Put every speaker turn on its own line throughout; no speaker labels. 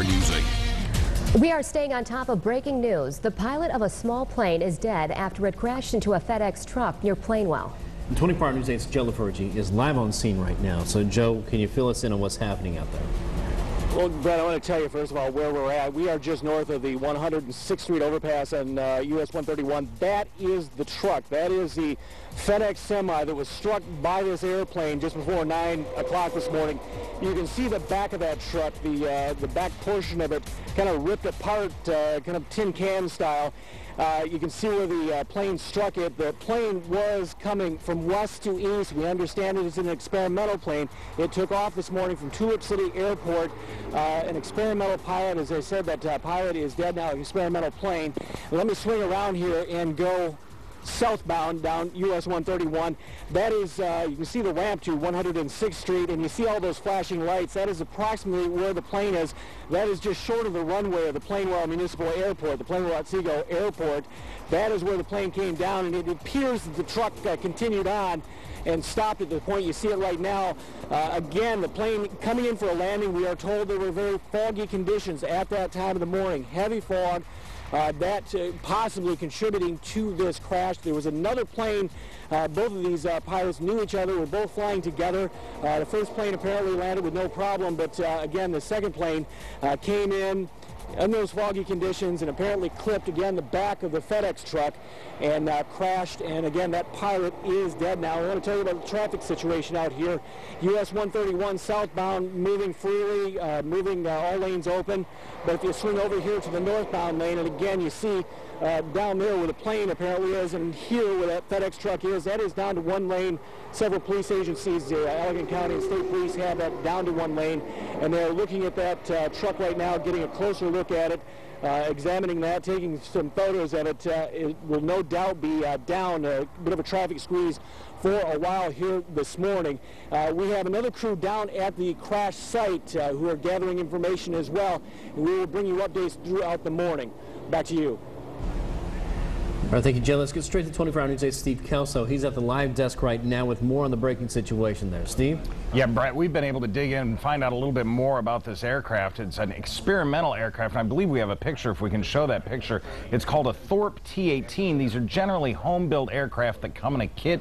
you're using.
We are staying on top of breaking news. The pilot of a small plane is dead after it crashed into a FedEx truck near Plainwell.
24 Hour News 8's Joe LaFergie is live on scene right now. So, Joe, can you fill us in on what's happening out there?
Well, Brett, I want to tell you, first of all, where we're at. We are just north of the 106th Street overpass on US 131. That is the truck. That is the FedEx semi that was struck by this airplane just before 9 o'clock this morning. You can see the back of that truck, the back portion of it kind of ripped apart, kind of tin can style. You can see where the plane struck it. The plane was coming from west to east. We understand it is an experimental plane. It took off this morning from Tulip City Airport. An experimental pilot, as I said, that pilot is dead now, an experimental plane. Let me swing around here and go southbound down US 131. That is, you can see the ramp to 106th Street, and you see all those flashing lights. That is approximately where the plane is. That is just short of the runway of the Plainwell Municipal Airport, the Plainwell Airport. That is where the plane came down, and it appears that the truck continued on and stopped at the point you see it right now. Again, the plane coming in for a landing. We are told there were very foggy conditions at that time of the morning, heavy fog. That possibly contributing to this crash. There was another plane. Both of these pilots knew each other, were both flying together. The first plane apparently landed with no problem, but again, the second plane came in those foggy conditions and apparently clipped again the back of the FedEx truck and crashed. And again, that pilot is dead now. I want to tell you about the traffic situation out here. US 131 southbound moving freely, moving all lanes open. But if you swing over here to the northbound lane, and again you see down there where the plane apparently is, and here where that FedEx truck is, that is down to one lane. Several police agencies, Allegan County and State Police, have that down to one lane, and they're looking at that truck right now, getting a closer look at it, examining that, taking some photos of it. It will no doubt be down, a bit of a traffic squeeze for a while here this morning. We have another crew down at the crash site who are gathering information as well, and we will bring you updates throughout the morning. Back to you.
All right, thank you, Joe. Let's get straight to 24 Hour News 8's Steve Kelso. He's at the live desk right now with more on the breaking situation there. Steve?
Yeah, Brett, we've been able to dig in and find out a little bit more about this aircraft. It's an experimental aircraft, and I believe we have a picture, if we can show that picture. It's called a Thorpe T-18. These are generally home-built aircraft that come in a kit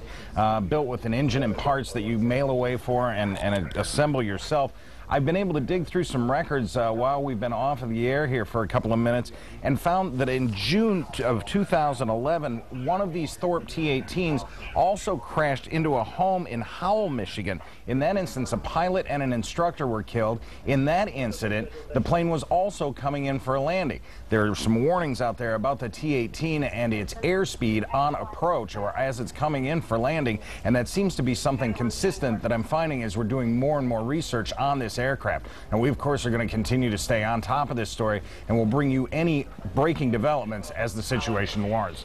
built with an engine and parts that you mail away for and assemble yourself. I've been able to dig through some records while we've been off of the air here for a couple of minutes and found that in June of 2011, one of these Thorpe T-18s also crashed into a home in Howell, Michigan. In that instance, a pilot and an instructor were killed. In that incident, the plane was also coming in for a landing. There are some warnings out there about the T-18 and its airspeed on approach or as it's coming in for landing, and that seems to be something consistent that I'm finding as we're doing more and more research on this aircraft. And we, of course, are going to continue to stay on top of this story, and we'll bring you any breaking developments as the situation warrants.